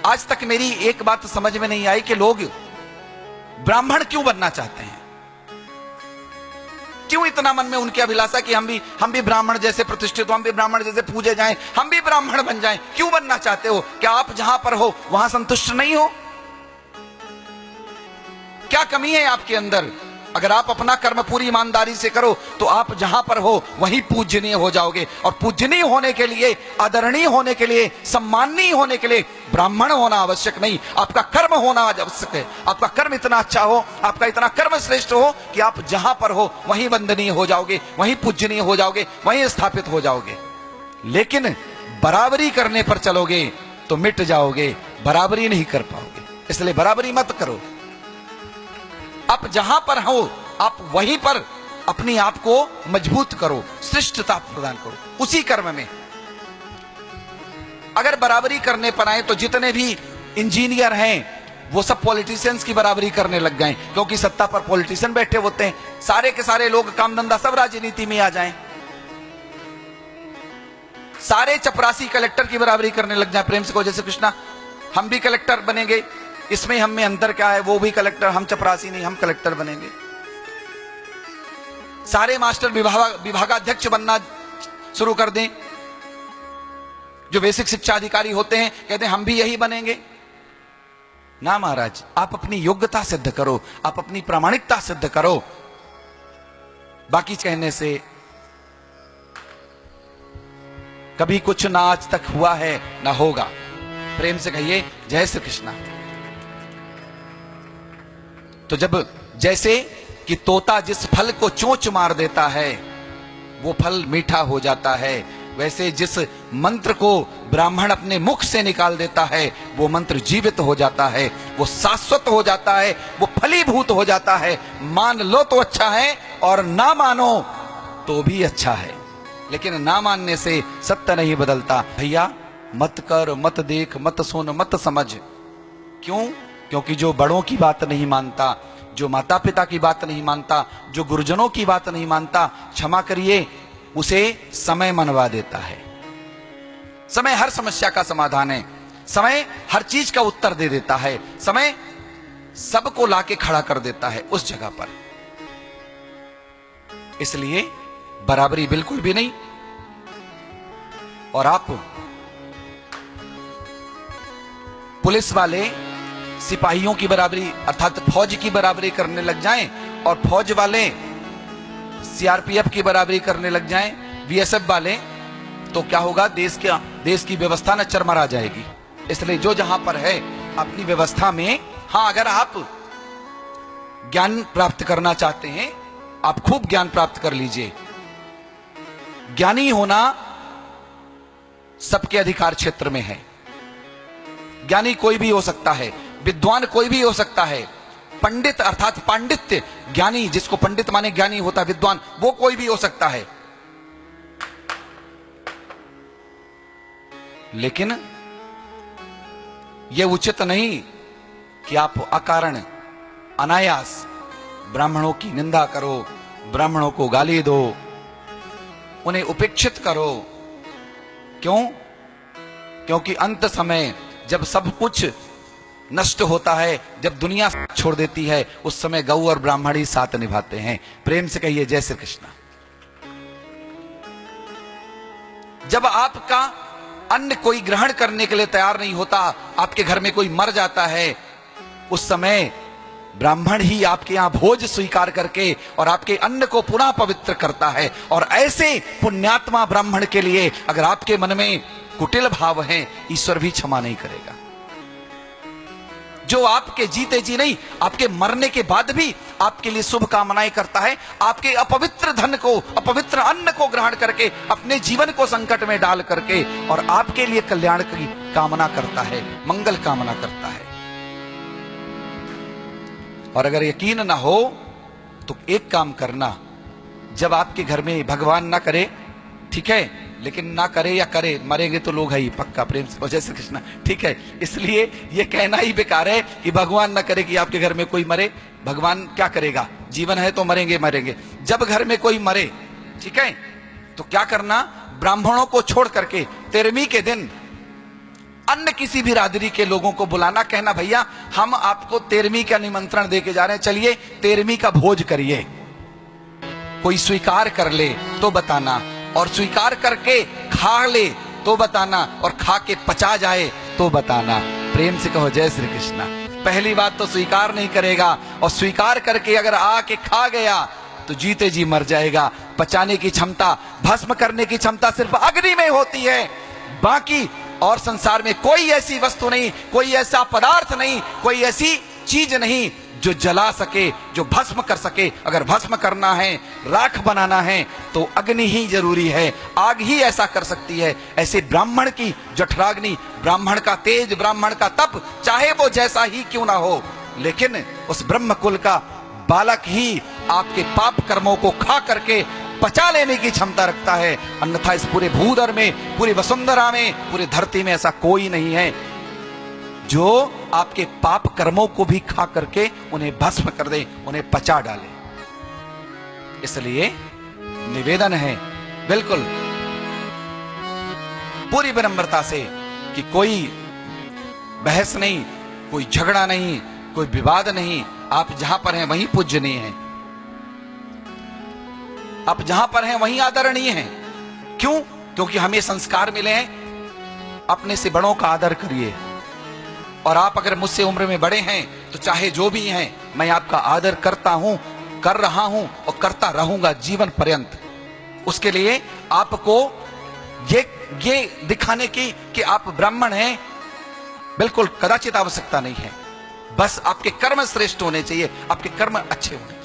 आज तक मेरी एक बात समझ में नहीं आई कि लोग ब्राह्मण क्यों बनना चाहते हैं। क्यों इतना मन में उनकी अभिलाषा कि हम भी ब्राह्मण जैसे प्रतिष्ठित हो, हम भी ब्राह्मण जैसे पूजे जाएं, हम भी ब्राह्मण बन जाएं। क्यों बनना चाहते हो? क्या आप जहां पर हो वहां संतुष्ट नहीं हो? क्या कमी है आपके अंदर? अगर आप अपना कर्म पूरी ईमानदारी से करो तो आप जहां पर हो वहीं पूजनीय हो जाओगे। और पूजनीय होने के लिए, आदरणीय होने के लिए, सम्माननीय होने के लिए ब्राह्मण होना आवश्यक नहीं, आपका कर्म होना आवश्यक है। आपका कर्म इतना अच्छा हो, आपका इतना कर्म श्रेष्ठ हो कि आप जहां पर हो वहीं वंदनीय हो जाओगे, वहीं पूजनीय हो जाओगे, वहीं स्थापित हो जाओगे। लेकिन बराबरी करने पर चलोगे तो मिट जाओगे, बराबरी नहीं कर पाओगे। इसलिए बराबरी मत करो। आप जहां पर हो आप वहीं पर अपने आप को मजबूत करो, श्रेष्ठता प्रदान करो उसी कर्म में। अगर बराबरी करने पर आए तो जितने भी इंजीनियर हैं वो सब पॉलिटिशियंस की बराबरी करने लग गए, क्योंकि सत्ता पर पॉलिटिशियन बैठे होते हैं। सारे के सारे लोग काम धंधा सब राजनीति में आ जाएं। सारे चपरासी कलेक्टर की बराबरी करने लग जाए प्रेम से कहो जैसे कृष्णा, हम भी कलेक्टर बनेंगे, इसमें हम में अंतर क्या है? वो भी कलेक्टर, हम चपरासी नहीं, हम कलेक्टर बनेंगे। सारे मास्टर विभागाध्यक्ष बनना शुरू कर दें। जो बेसिक शिक्षा अधिकारी होते हैं कहते हैं हम भी यही बनेंगे। ना महाराज, आप अपनी योग्यता सिद्ध करो, आप अपनी प्रामाणिकता सिद्ध करो। बाकी कहने से कभी कुछ ना आज तक हुआ है ना होगा। प्रेम से कहिए जय श्री कृष्णा। तो जब जैसे कि तोता जिस फल को चोंच मार देता है वो फल मीठा हो जाता है, वैसे जिस मंत्र को ब्राह्मण अपने मुख से निकाल देता है वो मंत्र जीवित हो जाता है, वो शाश्वत हो जाता है, वो फलीभूत हो जाता है। मान लो तो अच्छा है और ना मानो तो भी अच्छा है, लेकिन ना मानने से सत्य नहीं बदलता। भैया मत कर, मत देख, मत सुन, मत समझ। क्यों? क्योंकि जो बड़ों की बात नहीं मानता, जो माता पिता की बात नहीं मानता, जो गुरुजनों की बात नहीं मानता, क्षमा करिए उसे समय मनवा देता है। समय हर समस्या का समाधान है, समय हर चीज का उत्तर दे देता है, समय सबको लाके खड़ा कर देता है उस जगह पर। इसलिए बराबरी बिल्कुल भी नहीं। और आप पुलिस वाले सिपाहियों की बराबरी अर्थात फौज की बराबरी करने लग जाएं और फौज वाले सीआरपीएफ की बराबरी करने लग जाएं, बीएसएफ वाले, तो क्या होगा? देश की व्यवस्था न चरमरा जाएगी। इसलिए जो जहां पर है अपनी व्यवस्था में, हां अगर आप ज्ञान प्राप्त करना चाहते हैं आप खूब ज्ञान प्राप्त कर लीजिए। ज्ञानी होना सबके अधिकार क्षेत्र में है। ज्ञानी कोई भी हो सकता है, विद्वान कोई भी हो सकता है, पंडित अर्थात पांडित्य, ज्ञानी जिसको पंडित माने ज्ञानी होता है, विद्वान वो कोई भी हो सकता है। लेकिन यह उचित नहीं कि आप अकारण अनायास ब्राह्मणों की निंदा करो, ब्राह्मणों को गाली दो, उन्हें उपेक्षित करो। क्यों? क्योंकि अंत समय जब सब कुछ नष्ट होता है, जब दुनिया छोड़ देती है, उस समय गौ और ब्राह्मण ही साथ निभाते हैं। प्रेम से कहिए जय श्री कृष्णा। जब आपका अन्न कोई ग्रहण करने के लिए तैयार नहीं होता, आपके घर में कोई मर जाता है, उस समय ब्राह्मण ही आपके यहां भोज स्वीकार करके और आपके अन्न को पुनः पवित्र करता है। और ऐसे पुण्यात्मा ब्राह्मण के लिए अगर आपके मन में कुटिल भाव है, ईश्वर भी क्षमा नहीं करेगा। जो आपके जीते जी नहीं, आपके मरने के बाद भी आपके लिए शुभ कामनाएं करता है, आपके अपवित्र धन को, अपवित्र अन्न को ग्रहण करके अपने जीवन को संकट में डाल करके और आपके लिए कल्याण की कामना करता है, मंगल कामना करता है। और अगर यकीन ना हो तो एक काम करना, जब आपके घर में भगवान ना करे, ठीक है, लेकिन ना करे या करे, मरेंगे तो लोग है ही पक्का। प्रेम से जय श्री कृष्ण। ठीक है, इसलिए ये कहना ही बेकार है कि भगवान ना करे कि आपके घर में कोई मरे। भगवान क्या करेगा? जीवन है तो मरेंगे मरेंगे। जब घर में कोई मरे, ठीक है, तो क्या करना? ब्राह्मणों को छोड़ करके 13वीं के दिन अन्य किसी भी रादरी के लोगों को बुलाना, कहना भैया हम आपको 13वीं का निमंत्रण देके जा रहे हैं, चलिए 13वीं का भोज करिए। कोई स्वीकार कर ले तो बताना, और स्वीकार करके खा ले तो बताना, और खा के पचा जाए तो बताना। प्रेम से कहो जय श्री कृष्णा। पहली बात तो स्वीकार नहीं करेगा, और स्वीकार करके अगर आके खा गया तो जीते जी मर जाएगा। पचाने की क्षमता, भस्म करने की क्षमता सिर्फ अग्नि में होती है, बाकी और संसार में कोई ऐसी वस्तु नहीं, कोई ऐसा पदार्थ नहीं, कोई ऐसी चीज नहीं जो जला सके, जो भस्म कर सके। अगर भस्म करना है, राख बनाना है, तो अग्नि ही जरूरी है, आग ही ऐसा कर सकती है। ऐसे ब्राह्मण की जठराग्नि, ब्राह्मण का तेज, ब्राह्मण का तप, चाहे वो जैसा ही क्यों ना हो, लेकिन उस ब्रह्म कुल का बालक ही आपके पाप कर्मों को खा करके पचा लेने की क्षमता रखता है। अन्यथा इस पूरे भूधर में, पूरी वसुंधरा में, पूरी धरती में ऐसा कोई नहीं है जो आपके पाप कर्मों को भी खा करके उन्हें भस्म कर दे, उन्हें पचा डाले। इसलिए निवेदन है बिल्कुल पूरी विनम्रता से कि कोई बहस नहीं, कोई झगड़ा नहीं, कोई विवाद नहीं। आप जहां पर हैं वहीं पूजनीय हैं, आप जहां पर हैं वहीं आदरणीय हैं। क्यों? क्योंकि हमें संस्कार मिले हैं अपने से बड़ों का आदर करिए। और आप अगर मुझसे उम्र में बड़े हैं तो चाहे जो भी हैं, मैं आपका आदर करता हूं, कर रहा हूं और करता रहूंगा जीवन पर्यंत। उसके लिए आपको ये दिखाने की कि आप ब्राह्मण हैं, बिल्कुल कदाचित आवश्यकता नहीं है। बस आपके कर्म श्रेष्ठ होने चाहिए, आपके कर्म अच्छे होने